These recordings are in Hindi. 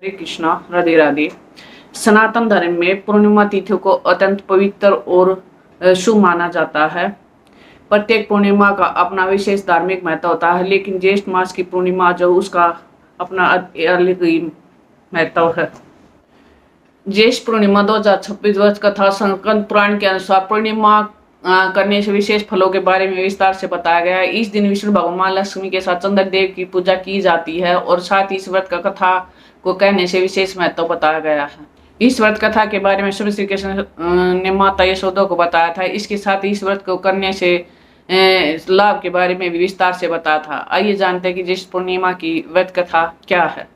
हरे कृष्णा, राधे राधे। सनातन धर्म में पूर्णिमा तिथि को अत्यंत पवित्र और शुभ माना जाता है। प्रत्येक पूर्णिमा का अपना विशेष धार्मिक महत्व होता है, लेकिन ज्येष्ठ मास की पूर्णिमा जो उसका अपना अलग ही महत्व है। ज्येष्ठ पूर्णिमा 2026 वर्ष कथा संस्कृत पुराण के अनुसार पूर्णिमा करने से विशेष फलों के बारे में विस्तार से बताया गया है। इस दिन विष्णु भगवान लक्ष्मी के साथ चंद्रदेव की पूजा की जाती है और साथ ही इस व्रत का कथा को कहने से विशेष महत्व बताया गया है। इस व्रत कथा के बारे में श्री कृष्ण ने माता यशोदा को बताया था। इसके साथ ही इस व्रत को करने से लाभ के बारे में भी विस्तार से बताया था। आइए जानते हैं कि ज्येष्ठ पूर्णिमा की व्रत कथा क्या है।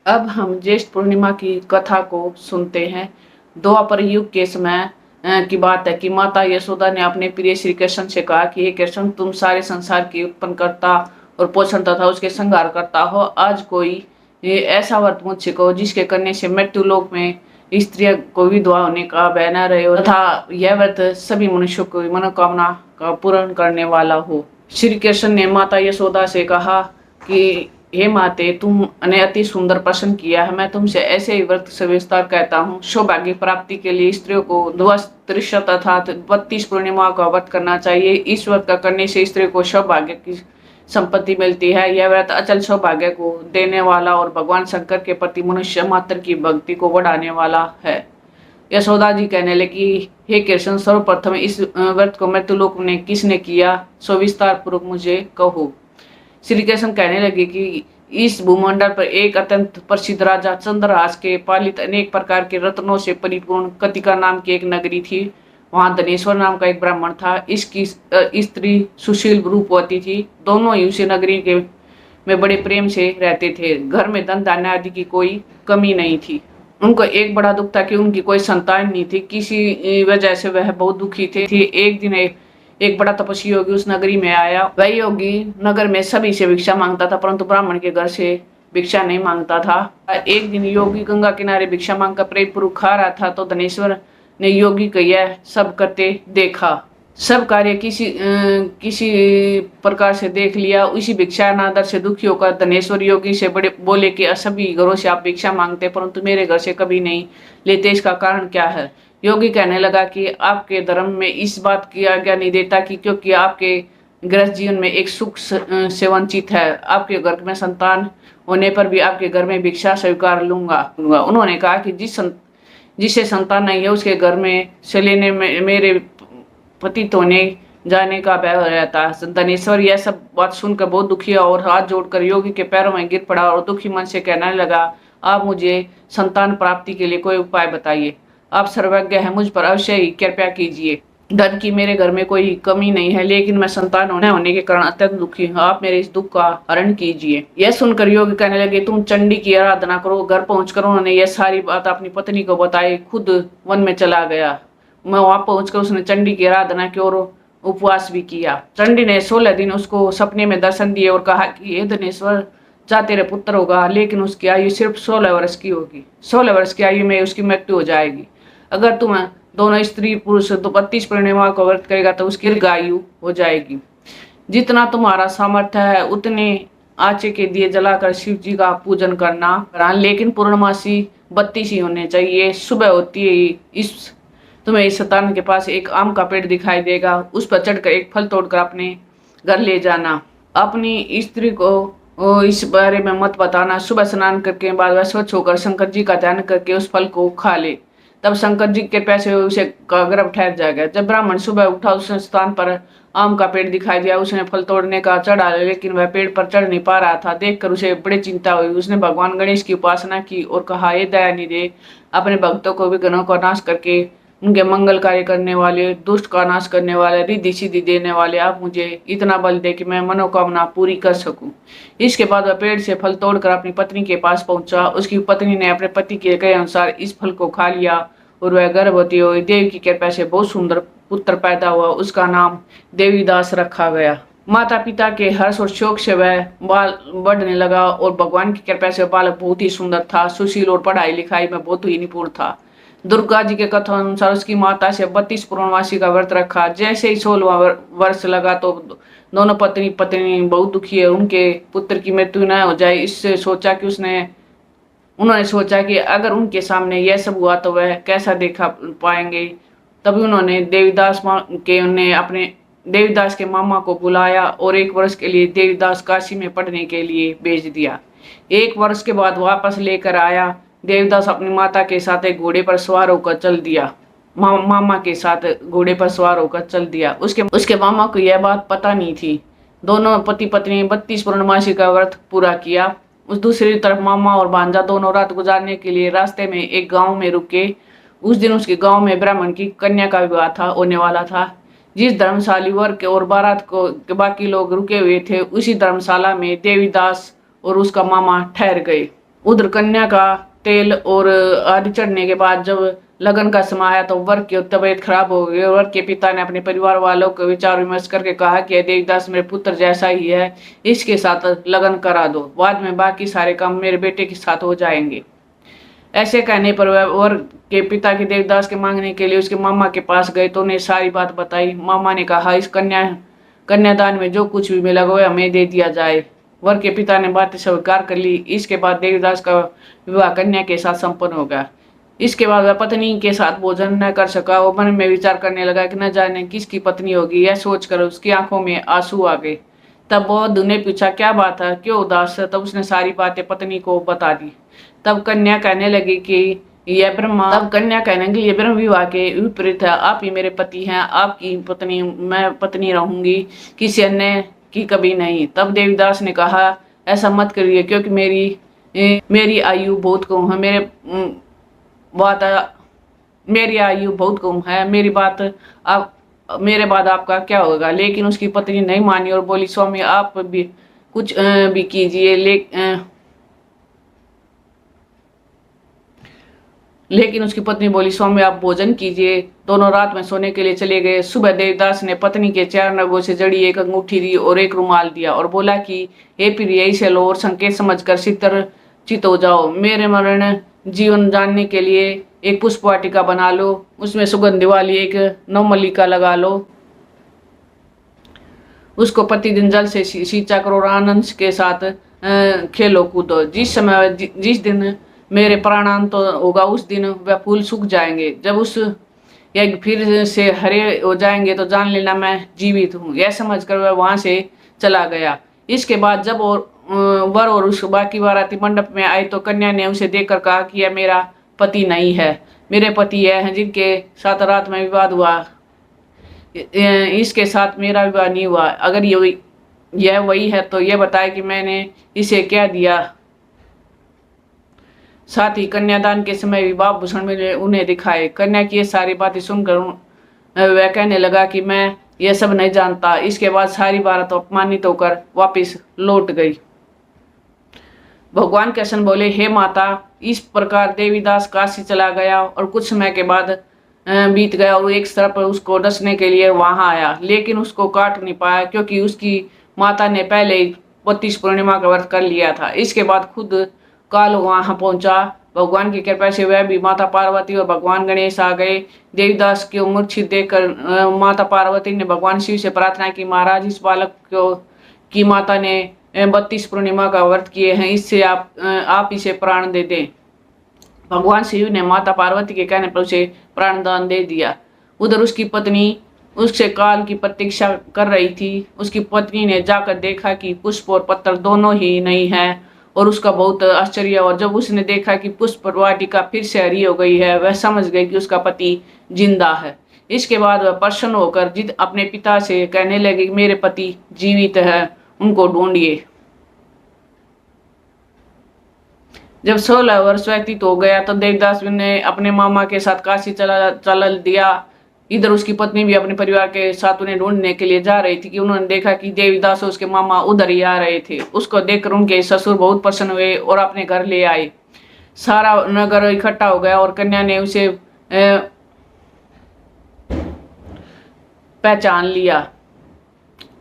अब हम ज्येष्ठ पूर्णिमा की कथा को सुनते हैं। द्वापर युग के समय की बात है कि माता यशोदा ने अपने प्रिय श्री कृष्ण से कहा कि हे कृष्ण, तुम सारे संसार की उत्पन्न करता और पोषण तथा उसके संहार करता हो। आज कोई ऐसा व्रत मुझसे कहो जिसके करने से मृत्यु लोक में स्त्रियों को विधवा होने का भय न रहे तथा यह व्रत सभी मनुष्यों को मनोकामना का पूर्ण करने वाला हो। श्री कृष्ण ने माता यशोदा से कहा कि हे माते, तुमने अति सुंदर प्रश्न किया है। मैं तुमसे ऐसे ही व्रत सविस्तार कहता हूँ। सौभाग्य प्राप्ति के लिए स्त्रियों को 32 तथा 32 पूर्णिमा का व्रत करना चाहिए। इस व्रत का करने से स्त्री को सौभाग्य की संपत्ति मिलती है। यह व्रत अचल सौभाग्य को देने वाला और भगवान शंकर के प्रति मनुष्य मात्र की भक्ति को बढ़ाने वाला है। यशोदा जी कहने लगी, हे कृष्ण, सर्वप्रथम इस व्रत को मृत्युलोक ने किसने किया, सो विस्तार पूर्वक मुझे कहो। श्री कृष्ण कहने लगे कि इस भूमंडल पर एक अत्यंत प्रसिद्ध राजा चंद्रहास के पालित अनेक प्रकार के रत्नों से परिपूर्ण कतिका नाम की एक नगरी थी। वहां धनेश्वर नाम का एक ब्राह्मण था। इसकी स्त्री सुशील रूपवती थी। दोनों ही उसी नगरी के में बड़े प्रेम से रहते थे। घर में धन धान्य आदि की कोई कमी नहीं थी। उनको एक बड़ा दुख था कि उनकी कोई संतान नहीं थी। किसी वजह से वह बहुत दुखी थे। एक दिन एक बड़ा तपस्वी योगी उस नगरी में आया। वह योगी नगर में सभी से भिक्षा मांगता था, परंतु ब्राह्मण के घर से भिक्षा नहीं मांगता था। एक दिन योगी गंगा किनारे भिक्षा मांगकर प्रेम पूर्वक खा रहा था तो धनेश्वर ने योगी को यह सब करते देखा। सब कार्य किसी प्रकार से देख लिया। उसी भिक्षा अनादर से दुखी होकर धनेश्वर योगी से बड़े बोले कि सभी घरों से आप भिक्षा मांगते परंतु मेरे घर से कभी नहीं लेते, इसका कारण क्या है। योगी कहने लगा कि आपके धर्म में इस बात की आज्ञा नहीं देता कि क्योंकि आपके गृहस्थ जीवन में एक सुख से वंचित है। आपके घर में संतान होने पर भी आपके घर में भिक्षा स्वीकार लूंगा। उन्होंने कहा कि जिसे संतान नहीं है उसके घर में से लेने में मेरे पतित होने जाने का भय रहता है। धनेश्वर यह सब बात सुनकर बहुत दुखी हुआ और हाथ जोड़कर योगी के पैरों में गिर पड़ा और दुखी मन से कहने लगा, आप मुझे संतान प्राप्ति के लिए कोई उपाय बताइए। आप सर्वज्ञ हैं, मुझ पर अवश्य ही कृपया कीजिए। धन की मेरे घर में कोई कमी नहीं है, लेकिन मैं संतान होने के कारण अत्यंत दुखी हूँ। आप मेरे इस दुख का हरण कीजिए। यह सुनकर योगी कहने लगे, तुम चंडी की आराधना करो। घर पहुंचकर उन्होंने यह सारी बात अपनी पत्नी को बताई। खुद वन में चला गया। मैं वहां पहुंचकर उसने चंडी की आराधना की और उपवास भी किया। चंडी ने 16 दिन उसको सपने में दर्शन दिए और कहा कि हे धनेश्वर, जा तेरे पुत्र होगा, लेकिन उसकी आयु सिर्फ 16 वर्ष की होगी। 16 वर्ष की आयु में उसकी मृत्यु हो जाएगी। अगर तुम दोनों स्त्री पुरुष 32 पूर्णिमा का व्रत करेगा तो उसकी दीर्घायु हो जाएगी। जितना तुम्हारा सामर्थ्य है उतने आचे के दिए जलाकर शिव जी का पूजन करना, लेकिन पूर्णमासी 32 ही होने चाहिए। सुबह होती है तुम्हें इस शतान के पास एक आम का पेड़ दिखाई देगा। उस पर चढ़कर एक फल तोड़कर अपने घर ले जाना। अपनी स्त्री को इस बारे में मत बताना। सुबह स्नान करके बाद वह स्वच्छ होकर शंकर जी का ध्यान करके उस फल को खा ले, तब शंकर जी के पैसे उसे गर्भ ठहर जाएगा। जब ब्राह्मण सुबह उठा उस स्थान पर आम का पेड़ दिखाई दिया। उसने फल तोड़ने का चढ़ा, लेकिन वह पेड़ पर चढ़ नहीं पा रहा था। देखकर उसे बड़ी चिंता हुई। उसने भगवान गणेश की उपासना की और कहा, हे दयानिधे, अपने भक्तों को विघ्नों का नाश करके उनके मंगल कार्य करने वाले, दुष्ट का नाश करने वाले, रिद्धि सिद्धि देने वाले, आप मुझे इतना बल दे कि मैं मनोकामना पूरी कर सकूं। इसके बाद वह पेड़ से फल तोड़कर अपनी पत्नी के पास पहुंचा। उसकी पत्नी ने अपने पति के कहे अनुसार इस फल को खा लिया और वह गर्भवती हुई। देवी की कृपा से बहुत सुंदर पुत्र पैदा हुआ। उसका नाम देवीदास रखा गया। माता पिता के हर्ष और शोक से वह बाल बढ़ने लगा और भगवान की कृपा से बालक बहुत ही सुंदर था, सुशील और पढ़ाई लिखाई में बहुत ही निपुण था। दुर्गा जी के कथन अनुसार उसकी माता से 32 पूर्णमासी का व्रत रखा। जैसे ही 16वां वर्ष लगा तो दोनों पत्नी बहुत दुखी है, उनके पुत्र की मृत्यु न हो जाए, इससे सोचा कि उसने उन्होंने सोचा कि अगर उनके सामने यह सब हुआ तो वह कैसा देखा पाएंगे। तभी उन्होंने देवीदास के मामा को बुलाया और 1 वर्ष के लिए देवीदास काशी में पढ़ने के लिए भेज दिया। 1 वर्ष के बाद वापस लेकर आया। देवीदास अपनी माता के साथ एक घोड़े पर सवार होकर चल दिया। मामा के साथ घोड़े पर सवार होकर चल दिया। उसके मामा को यह बात पता नहीं थी। दोनों पति पत्नी 32 पूर्णमासी का व्रत पूरा किया। उस दूसरी तरफ मामा और भांजा दोनों रात गुजारने के लिए रास्ते में एक गांव में रुके। उस दिन उसके गांव में ब्राह्मण की कन्या का विवाह था होने वाला था। जिस धर्मशाली वर्ग के और बारात को के बाकी लोग रुके हुए थे, उसी धर्मशाला में देवीदास और उसका मामा ठहर गए। उधर कन्या का तेल और आदि चढ़ने के बाद जब लगन का समय आया तो वर की तबीयत खराब हो गई। वर के पिता ने अपने परिवार वालों को विचार विमर्श करके कहा कि देवीदास मेरे पुत्र जैसा ही है, इसके साथ लगन करा दो, बाद में बाकी सारे काम मेरे बेटे के साथ हो जाएंगे। ऐसे कहने पर वह वर के पिता के देवीदास के मांगने के लिए उसके मामा के पास गए तो उन्हें सारी बात बताई। मामा ने कहा इस कन्यादान में जो कुछ भी मिला वह हमें दे दिया जाए। वर के पिता ने बातें स्वीकार कर ली। इसके बाद देवीदास का विवाह कन्या के साथ संपन्न हो गया। इसके बाद वह पत्नी के साथ भोजन न कर सका। वो मन में विचार करने लगा कि न जाने किसकी पत्नी होगी। यह सोचकर उसकी आंखों में आंसू आ गए। तब बहुत ने पूछा क्या बात है, क्यों उदास है। तब उसने सारी बातें पत्नी को बता दी। तब कन्या कहने लगी कि यह ब्रह्म विवाह के विपरीत है। आप ही मेरे पति हैं, आपकी पत्नी मैं पत्नी रहूंगी, किसी अन्य की कभी नहीं। तब देवीदास ने कहा ऐसा मत करिए, क्योंकि मेरी आयु बहुत कम है। मेरी आयु बहुत कम है। मेरे बाद आपका क्या होगा। लेकिन उसकी पत्नी नहीं मानी और बोली स्वामी आप भी कुछ भी कीजिए। लेकिन उसकी पत्नी बोली स्वामी आप भोजन कीजिए। दोनों रात में सोने के लिए चले गए। सुबह देवदास ने पत्नी के 4 नगों से जड़ी एक अंगूठी दी और एक रुमाल दिया और बोला कि हे प्रिय इसे लो और संकेत समझकर चित हो जाओ। मेरे मरण जीवन जानने के लिए एक पुष्प वाटिका बना लो, उसमें सुगंध वाली एक नवमल्लिका लगा लो, उसको प्रतिदिन जल से सींचा करो और आनंद के साथ खेलो कूदो। जिस दिन मेरे प्राणांत होगा उस दिन वह फूल सूख जाएंगे। जब उस यज्ञ फिर से हरे हो जाएंगे तो जान लेना मैं जीवित हूँ। यह समझकर वह वहां से चला गया। इसके बाद जब वर और उस बाकी बाराती मंडप में आए तो कन्या ने उसे देखकर कहा कि यह मेरा पति नहीं है, मेरे पति यह हैं जिनके साथ रात में विवाद हुआ, इसके साथ मेरा विवाह नहीं हुआ। अगर यह वही है तो यह बताए कि मैंने इसे क्या दिया। साथ ही कन्यादान के समय विवाह भूषण में उन्हें दिखाए। कन्या की ये सारी बातें सुनकर वह कहने लगा कि मैं यह सब नहीं जानता। इसके बाद सारी बारात अपमानित होकर वापस लौट गई। भगवान कृष्ण बोले हे माता, इस प्रकार देवीदास काशी चला गया और कुछ समय के बाद बीत गया और एक तरफ उसको डसने के लिए वहां आया, लेकिन उसको काट नहीं पाया क्योंकि उसकी माता ने पहले ही 32 पूर्णिमा का व्रत कर लिया था। इसके बाद खुद काल वहां पहुंचा। भगवान की कृपा से वह भी माता पार्वती और भगवान गणेश आ गए। देवीदास की मूर्छित देखकर माता पार्वती ने भगवान शिव से प्रार्थना की महाराज इस बालक की माता ने 32 पूर्णिमा का व्रत किए हैं, इससे आप इसे प्राण दे दें। भगवान शिव ने माता पार्वती के कहने पर उसे प्राणदान दे दिया। उधर उसकी पत्नी उससे काल की प्रतीक्षा कर रही थी। उसकी पत्नी ने जाकर देखा कि पुष्प और पत्थर दोनों ही नहीं है और उसका बहुत आश्चर्य। और जब उसने देखा कि पुष्प वाटिका फिर से हरी हो गई है, वह समझ गई कि उसका पति जिंदा है। इसके बाद वह प्रसन्न होकर जिद अपने पिता से कहने लगी मेरे पति जीवित है, उनको ढूंढिए। जब 16 वर्ष व्यतीत हो गया तो देवदास ने अपने मामा के साथ काशी चल दिया। इधर उसकी पत्नी भी अपने परिवार के साथ उन्हें ढूंढने के लिए जा रही थी कि उन्होंने देखा कि देवीदास और उसके मामा उधर ही आ रहे थे। उसको देखकर उनके ससुर बहुत प्रसन्न हुए और अपने घर ले आए। सारा नगर इकट्ठा हो गया और कन्या ने उसे पहचान लिया।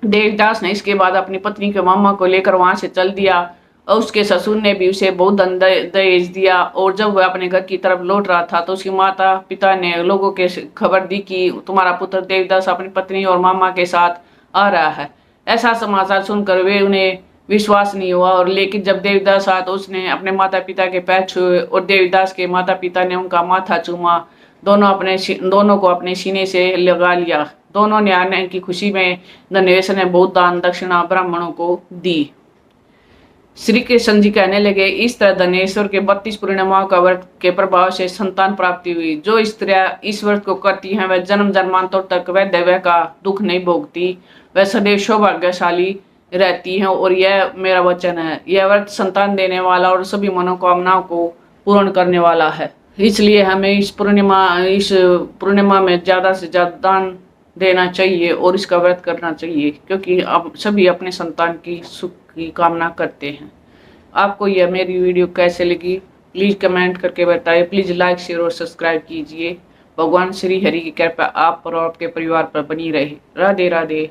देवदास ने इसके बाद अपनी पत्नी के मामा को लेकर वहां से चल दिया और उसके ससुर ने भी उसे बहुत दहेज दिया। और जब वह अपने घर की तरफ लौट रहा था तो उसकी माता पिता ने लोगों के खबर दी कि तुम्हारा पुत्र देवदास अपनी पत्नी और मामा के साथ आ रहा है। ऐसा समाचार सुनकर वे विश्वास नहीं हुआ। और लेकिन जब देवीदास आया तो उसने अपने माता पिता के पैर छुए और देवीदास के माता पिता ने उनका माथा चूमा। दोनों को अपने सीने से लगा लिया। दोनों ने आने की खुशी में धनेश ने बहुत दान दक्षिणा ब्राह्मणों को दी। श्री कृष्ण जी कहने लगे, इस तरह धनेश्वर के 32 पूर्णिमाओं का व्रत के प्रभाव से संतान प्राप्ति हुई। जो स्त्रियां इस व्रत को करती हैं वह जन्म जन्मांतर तक वह दैव का दुख नहीं भोगती, वह सदैव सौभाग्यशाली रहती हैं। और यह मेरा वचन है, यह व्रत संतान देने वाला और सभी मनोकामनाओं को पूर्ण करने वाला है। इसलिए हमें इस पूर्णिमा में ज्यादा से ज्यादा दान देना चाहिए और इसका व्रत करना चाहिए, क्योंकि अब सभी अपने संतान की सुख की कामना करते हैं। आपको यह मेरी वीडियो कैसे लगी प्लीज कमेंट करके बताइए। प्लीज लाइक शेयर और सब्सक्राइब कीजिए। भगवान श्री हरि की कृपा आप पर और आपके परिवार पर बनी रहे। राधे राधे।